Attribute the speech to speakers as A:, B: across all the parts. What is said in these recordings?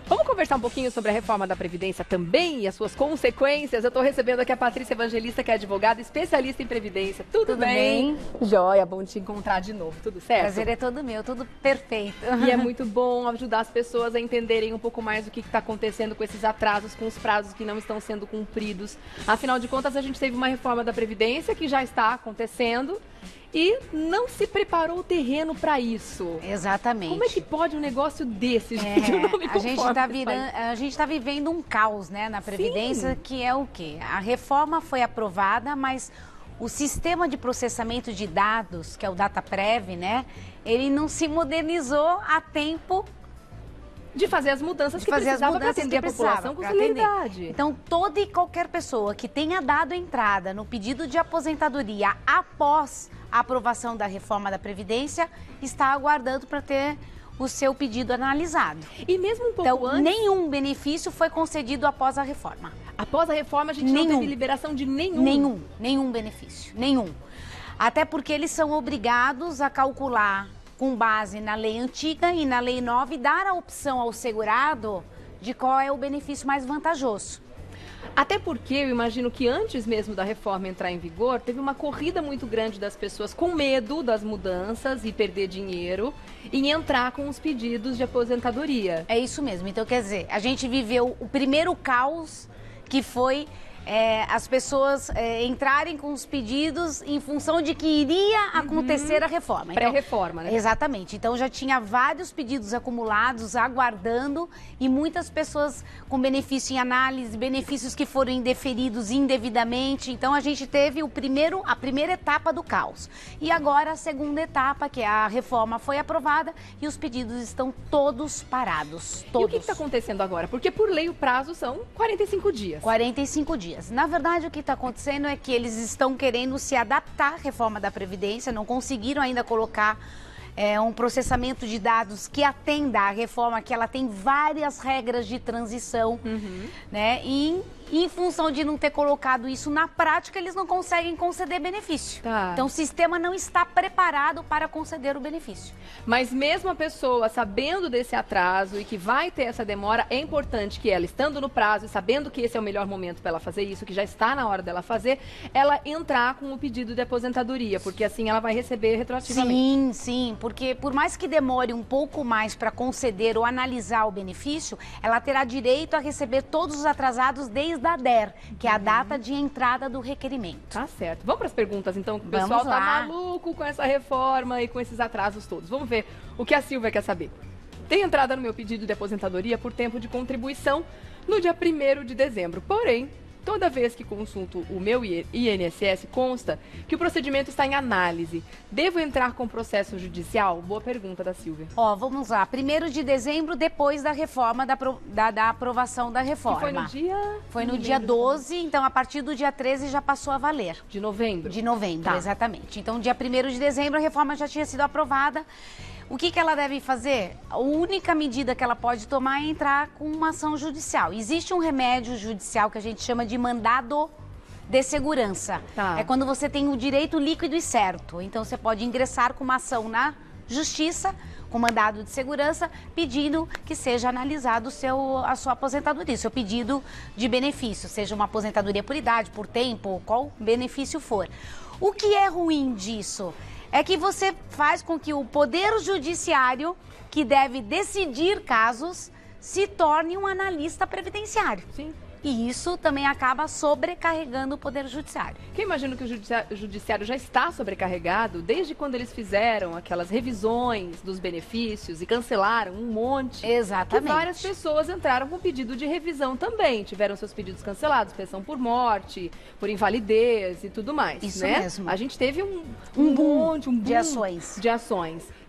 A: Vamos conversar um pouquinho sobre a reforma da Previdência também e as suas consequências. Eu estou recebendo aqui a Patrícia Evangelista, que é advogada especialista em Previdência. Tudo bem? Joia, bom te encontrar de novo. Tudo certo?
B: Prazer é todo meu, tudo perfeito.
A: E é muito bom ajudar as pessoas a entenderem um pouco mais o que está acontecendo com esses atrasos, com os prazos que não estão sendo cumpridos. Afinal de contas, a gente teve uma reforma da Previdência que já está acontecendo e não se preparou o terreno para isso.
B: Exatamente.
A: Como é que pode um negócio desse, gente? Eu não me
B: a gente está vivendo um caos, né, na Previdência. Sim. Que é o quê? A reforma foi aprovada, mas o sistema de processamento de dados, que é o DataPrev, né, ele não se modernizou a tempo
A: de fazer as mudanças que precisava para atender a população com celeridade.
B: Então, toda e qualquer pessoa que tenha dado entrada no pedido de aposentadoria após a aprovação da reforma da Previdência está aguardando para ter o seu pedido analisado.
A: E mesmo um pouco antes...
B: nenhum benefício foi concedido após a reforma.
A: Após a reforma, a gente não teve liberação de nenhum?
B: Nenhum benefício, nenhum. Até porque eles são obrigados a calcular com base na lei antiga e na lei nova e dar a opção ao segurado de qual é o benefício mais vantajoso.
A: Até porque eu imagino que antes mesmo da reforma entrar em vigor, teve uma corrida muito grande das pessoas com medo das mudanças e perder dinheiro em entrar com os pedidos de aposentadoria.
B: É isso mesmo. Então, quer dizer, a gente viveu o primeiro caos, que foi as pessoas entrarem com os pedidos em função de que iria acontecer a reforma.
A: Pré-reforma, né?
B: Exatamente. Então já tinha vários pedidos acumulados, aguardando, e muitas pessoas com benefício em análise, benefícios que foram indeferidos indevidamente. Então a gente teve a primeira etapa do caos. E agora a segunda etapa, que é a reforma foi aprovada e os pedidos estão todos parados. Todos.
A: E o que está acontecendo agora? Porque por lei o prazo são 45 dias.
B: 45 dias. Na verdade, o que está acontecendo é que eles estão querendo se adaptar à reforma da Previdência, não conseguiram ainda colocar um processamento de dados que atenda à reforma, que ela tem várias regras de transição, né? E em função de não ter colocado isso na prática, eles não conseguem conceder benefício.
A: Tá.
B: Então, o sistema não está preparado para conceder o benefício.
A: Mas mesmo a pessoa sabendo desse atraso e que vai ter essa demora, é importante que ela, estando no prazo e sabendo que esse é o melhor momento para ela fazer isso, que já está na hora dela fazer, ela entrar com o pedido de aposentadoria, porque assim ela vai receber retroativamente.
B: Sim, porque por mais que demore um pouco mais para conceder ou analisar o benefício, ela terá direito a receber todos os atrasados desde da DER, que é a data de entrada do requerimento.
A: Tá certo. Vamos para as perguntas, então, que o pessoal tá maluco com essa reforma e com esses atrasos todos. Vamos ver o que a Silvia quer saber. Tem entrada no meu pedido de aposentadoria por tempo de contribuição no dia 1º de dezembro. Porém, toda vez que consulto o meu INSS, consta que o procedimento está em análise. Devo entrar com processo judicial? Boa pergunta da Silvia.
B: Vamos lá. 1º de dezembro, depois da reforma, da aprovação da reforma.
A: Que foi no dia...
B: Foi no dia 12, então a partir do dia 13 já passou a valer.
A: De novembro?
B: De novembro, exatamente. Então, dia 1º de dezembro, a reforma já tinha sido aprovada. O que ela deve fazer? A única medida que ela pode tomar é entrar com uma ação judicial. Existe um remédio judicial que a gente chama de mandado de segurança. É quando você tem o direito líquido e certo. Então, você pode ingressar com uma ação na justiça, com mandado de segurança, pedindo que seja analisado a sua aposentadoria, seu pedido de benefício, seja uma aposentadoria por idade, por tempo, qual benefício for. O que é ruim disso? É que você faz com que o Poder Judiciário, que deve decidir casos, se torne um analista previdenciário.
A: Sim.
B: E isso também acaba sobrecarregando o Poder Judiciário.
A: Que eu imagino que o Judiciário já está sobrecarregado desde quando eles fizeram aquelas revisões dos benefícios e cancelaram um monte.
B: Exatamente.
A: Que várias pessoas entraram com pedido de revisão também. Tiveram seus pedidos cancelados, pensão por morte, por invalidez e tudo mais.
B: Isso
A: né?
B: mesmo.
A: A gente teve um boom
B: de ações.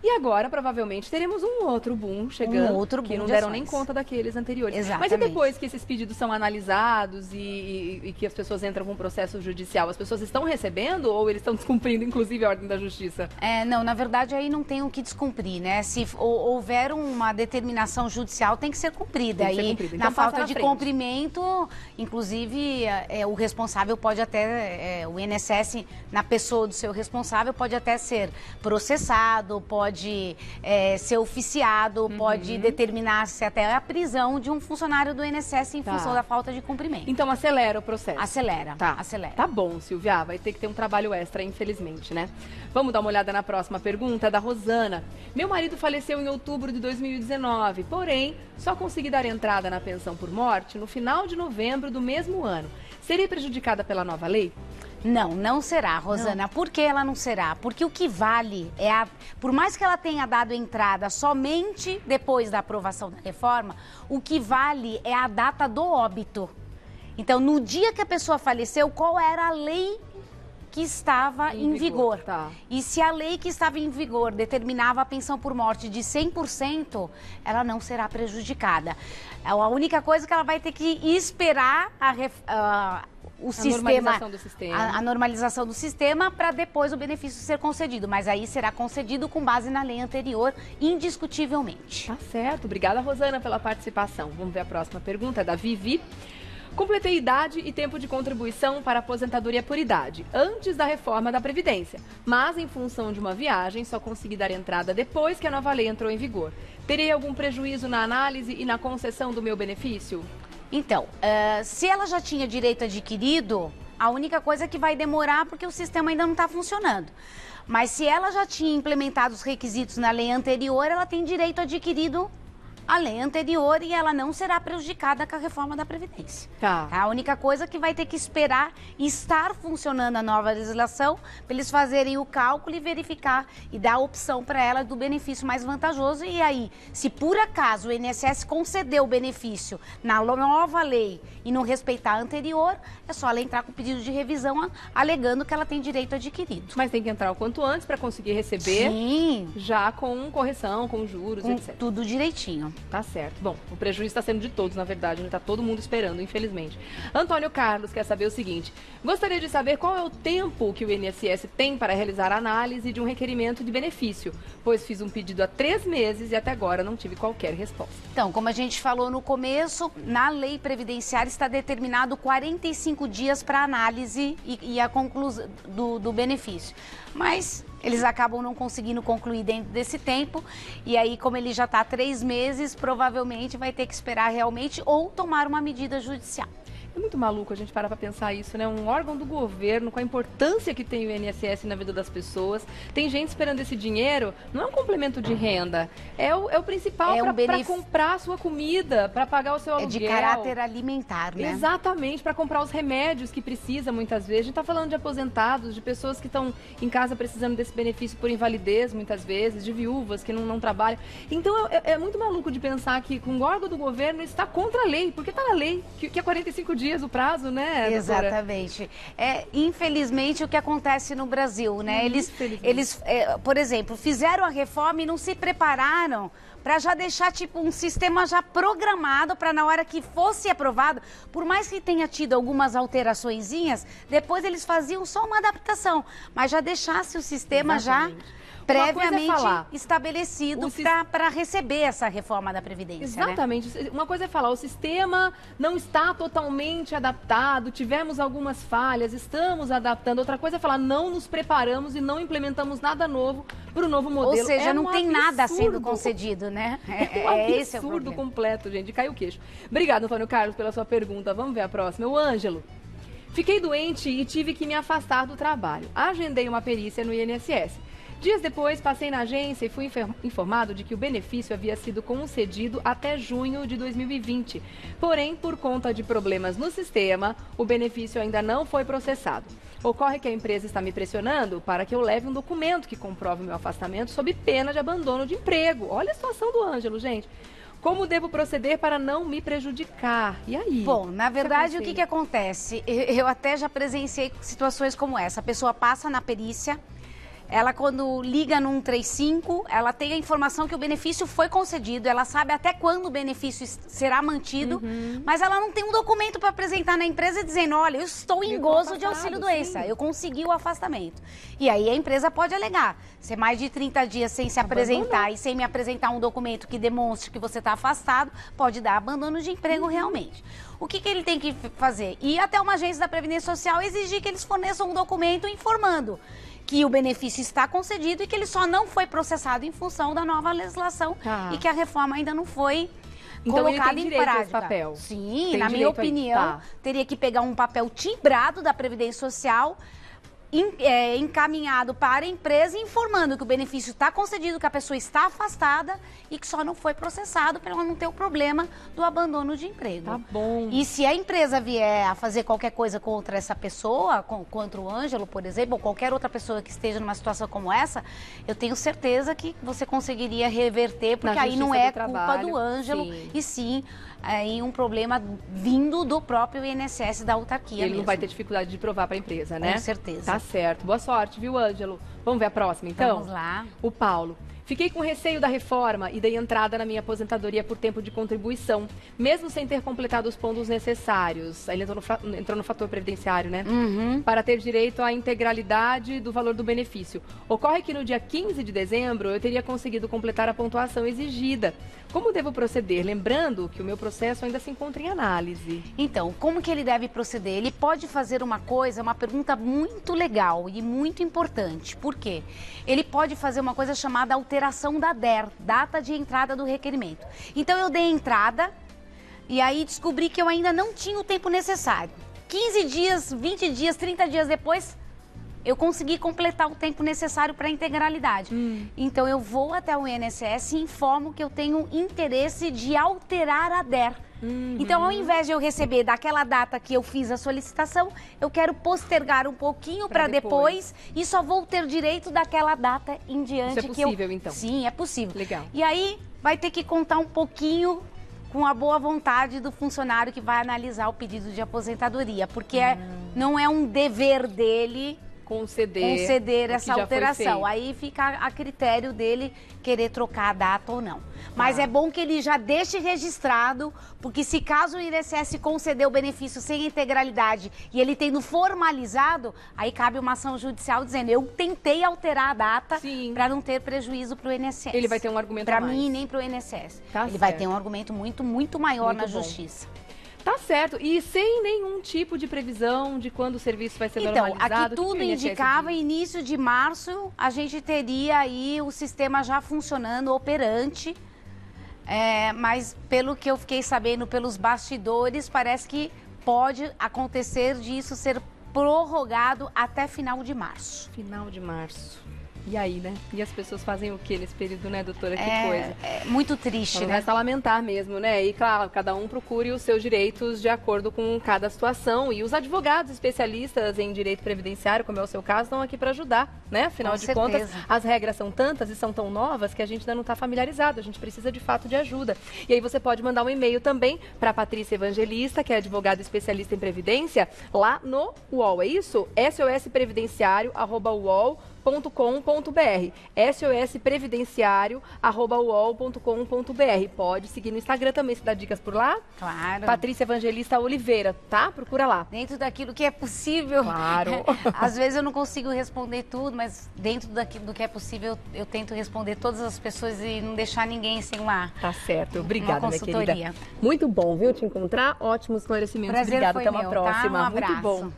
A: E agora, provavelmente, teremos um outro boom chegando,
B: Um outro boom
A: que não
B: de
A: deram
B: ações.
A: nem conta daqueles anteriores.
B: Exatamente.
A: Mas e depois que esses pedidos são analisados paralisados e que as pessoas entram com processo judicial, as pessoas estão recebendo ou eles estão descumprindo, inclusive, a ordem da justiça?
B: Não, na verdade, aí não tem o que descumprir, né? Se houver uma determinação judicial, tem que ser cumprida. Aí, então, na falta de cumprimento, inclusive, o responsável pode até, o INSS, na pessoa do seu responsável, pode até ser processado, pode ser oficiado, pode determinar-se até a prisão de um funcionário do INSS em função da falta de cumprimento.
A: Então acelera o processo.
B: Acelera, acelera.
A: Tá bom, Silvia, vai ter que ter um trabalho extra, infelizmente, né? Vamos dar uma olhada na próxima pergunta, da Rosana. Meu marido faleceu em outubro de 2019, porém, só consegui dar entrada na pensão por morte no final de novembro do mesmo ano. Seria prejudicada pela nova lei?
B: Não, não será, Rosana. Não. Por que ela não será? Porque o que vale é por mais que ela tenha dado entrada somente depois da aprovação da reforma, o que vale é a data do óbito. Então, no dia que a pessoa faleceu, qual era a lei que estava em vigor? Tá. E se a lei que estava em vigor determinava a pensão por morte de 100%, ela não será prejudicada. A única coisa que ela vai ter que esperar a normalização do sistema para depois o benefício ser concedido, mas aí será concedido com base na lei anterior, indiscutivelmente.
A: Tá certo. Obrigada, Rosana, pela participação. Vamos ver a próxima pergunta, da Vivi. Completei idade e tempo de contribuição para aposentadoria por idade, antes da reforma da Previdência, mas em função de uma viagem só consegui dar entrada depois que a nova lei entrou em vigor. Terei algum prejuízo na análise e na concessão do meu benefício?
B: Então, se ela já tinha direito adquirido, a única coisa é que vai demorar porque o sistema ainda não está funcionando. Mas se ela já tinha implementado os requisitos na lei anterior, ela tem direito adquirido a lei anterior e ela não será prejudicada com a reforma da Previdência.
A: Tá.
B: A única coisa que vai ter que esperar estar funcionando a nova legislação para eles fazerem o cálculo e verificar e dar a opção para ela do benefício mais vantajoso. E aí, se por acaso o INSS concedeu o benefício na nova lei e não respeitar a anterior, é só ela entrar com pedido de revisão alegando que ela tem direito adquirido.
A: Mas tem que entrar o quanto antes para conseguir receber.
B: Sim.
A: Já com correção, com juros, etc.
B: Tudo direitinho.
A: Tá certo. Bom, o prejuízo está sendo de todos, na verdade, está todo mundo esperando, infelizmente. Antônio Carlos quer saber o seguinte: gostaria de saber qual é o tempo que o INSS tem para realizar a análise de um requerimento de benefício, pois fiz um pedido há 3 meses e até agora não tive qualquer resposta.
B: Então, como a gente falou no começo, na lei previdenciária está determinado 45 dias para análise e a conclusão do benefício. Mas eles acabam não conseguindo concluir dentro desse tempo e aí, como ele já está há 3 meses, provavelmente vai ter que esperar realmente ou tomar uma medida judicial.
A: É muito maluco a gente parar para pensar isso, né? Um órgão do governo, com a importância que tem o INSS na vida das pessoas. Tem gente esperando esse dinheiro, não é um complemento de renda, é o principal para comprar a sua comida, para pagar o seu aluguel.
B: É de caráter alimentar, né?
A: Exatamente, para comprar os remédios que precisa muitas vezes. A gente está falando de aposentados, de pessoas que estão em casa precisando desse benefício por invalidez muitas vezes, de viúvas que não trabalham. Então é muito maluco de pensar que um órgão do governo está contra a lei, porque está na lei, que é 45 dias o prazo, né, doutora?
B: Exatamente. É, infelizmente, o que acontece no Brasil, né? Eles por exemplo, fizeram a reforma e não se prepararam para já deixar tipo um sistema já programado para na hora que fosse aprovado, por mais que tenha tido algumas alteraçõezinhas, depois eles faziam só uma adaptação, mas já deixasse o sistema já previamente estabelecido para receber essa reforma da Previdência.
A: Exatamente. Né? Uma coisa é falar, o sistema não está totalmente adaptado, tivemos algumas falhas, estamos adaptando. Outra coisa é falar, não nos preparamos e não implementamos nada novo para o novo modelo.
B: Ou seja, não tem nada sendo concedido, né?
A: Esse é o absurdo completo, gente. Caiu o queixo. Obrigada, Antônio Carlos, pela sua pergunta. Vamos ver a próxima. O Ângelo. Fiquei doente e tive que me afastar do trabalho. Agendei uma perícia no INSS. Dias depois, passei na agência e fui informado de que o benefício havia sido concedido até junho de 2020. Porém, por conta de problemas no sistema, o benefício ainda não foi processado. Ocorre que a empresa está me pressionando para que eu leve um documento que comprove o meu afastamento sob pena de abandono de emprego. Olha a situação do Ângelo, gente. Como devo proceder para não me prejudicar? E aí?
B: Bom, na verdade, o que acontece? Eu até já presenciei situações como essa. A pessoa passa na perícia, ela quando liga no 135, ela tem a informação que o benefício foi concedido, ela sabe até quando o benefício será mantido, mas ela não tem um documento para apresentar na empresa dizendo, olha, eu estou em gozo de auxílio-doença, eu consegui o afastamento. E aí a empresa pode alegar, se é mais de 30 dias sem se apresentar e sem me apresentar um documento que demonstre que você está afastado, pode dar abandono de emprego realmente. O que ele tem que fazer? Ir até uma agência da Previdência Social e exigir que eles forneçam um documento informando que o benefício está concedido e que ele só não foi processado em função da nova legislação e que a reforma ainda não foi colocada em prática.
A: Esse papel.
B: Sim,
A: tem
B: na minha opinião, teria que pegar um papel timbrado da Previdência Social, encaminhado para a empresa, informando que o benefício está concedido, que a pessoa está afastada e que só não foi processado para ela não ter o problema do abandono de emprego.
A: Tá bom.
B: E se a empresa vier a fazer qualquer coisa contra essa pessoa, contra o Ângelo, por exemplo, ou qualquer outra pessoa que esteja numa situação como essa, eu tenho certeza que você conseguiria reverter, porque aí não é culpa do Ângelo, e sim aí um problema vindo do próprio INSS, da autarquia.
A: Ele não vai ter dificuldade de provar para a empresa, né?
B: Com certeza.
A: Tá certo. Boa sorte, viu, Ângelo? Vamos ver a próxima, então?
B: Vamos lá.
A: O Paulo. Fiquei com receio da reforma e dei entrada na minha aposentadoria por tempo de contribuição, mesmo sem ter completado os pontos necessários. Aí ele entrou no fator previdenciário, né? Para ter direito à integralidade do valor do benefício. Ocorre que no dia 15 de dezembro eu teria conseguido completar a pontuação exigida. Como devo proceder? Lembrando que o meu processo ainda se encontra em análise.
B: Então, como que ele deve proceder? Ele pode fazer uma pergunta muito legal e muito importante. Por quê? Ele pode fazer uma coisa chamada alteração da DER, data de entrada do requerimento. Então, eu dei entrada e aí descobri que eu ainda não tinha o tempo necessário. 15 dias, 20 dias, 30 dias depois, eu consegui completar o tempo necessário para a integralidade. Então, eu vou até o INSS e informo que eu tenho interesse de alterar a DER. Então, ao invés de eu receber daquela data que eu fiz a solicitação, eu quero postergar um pouquinho para depois e só vou ter direito daquela data em diante.
A: Isso é possível, então?
B: Sim, é possível.
A: Legal.
B: E aí, vai ter que contar um pouquinho com a boa vontade do funcionário que vai analisar o pedido de aposentadoria, porque não é um dever dele conceder essa alteração. Aí fica a critério dele querer trocar a data ou não. Mas é bom que ele já deixe registrado, porque se caso o INSS conceder o benefício sem integralidade e ele tendo formalizado, aí cabe uma ação judicial dizendo, eu tentei alterar a data para não ter prejuízo para o INSS.
A: Ele vai ter um argumento
B: Para mim, nem para o INSS. Ele vai ter um argumento muito maior na justiça.
A: Tá certo. E sem nenhum tipo de previsão de quando o serviço vai ser normalizado?
B: Então, aqui tudo indicava início de março, a gente teria aí o sistema já funcionando, operante. Mas pelo que eu fiquei sabendo pelos bastidores, parece que pode acontecer disso ser prorrogado até final de março.
A: Final de março. E aí, né? E as pessoas fazem o que nesse período, né, doutora? Que coisa.
B: É muito triste, né?
A: Resta lamentar mesmo, né? E, claro, cada um procure os seus direitos de acordo com cada situação. E os advogados especialistas em direito previdenciário, como é o seu caso, estão aqui para ajudar, né? Afinal de contas, as regras são tantas e são tão novas que a gente ainda não está familiarizado. A gente precisa, de fato, de ajuda. E aí você pode mandar um e-mail também para a Patrícia Evangelista, que é advogada especialista em previdência, lá no UOL. É isso? sosprevidenciario@uol.com.br sosprevidenciario@uol.com.br. Pode seguir no Instagram também, se dá dicas por lá.
B: Claro.
A: Patrícia Evangelista Oliveira, tá? Procura lá.
B: Dentro daquilo que é possível.
A: Claro.
B: Às vezes eu não consigo responder tudo, mas dentro daquilo do que é possível, eu tento responder todas as pessoas e não deixar ninguém sem uma
A: Tá certo. Obrigada,
B: minha querida.
A: Muito bom, viu, te encontrar. Ótimos esclarecimentos.
B: Prazer.
A: Obrigada.
B: Foi
A: Até uma próxima.
B: Tá? Um abraço.
A: Muito bom.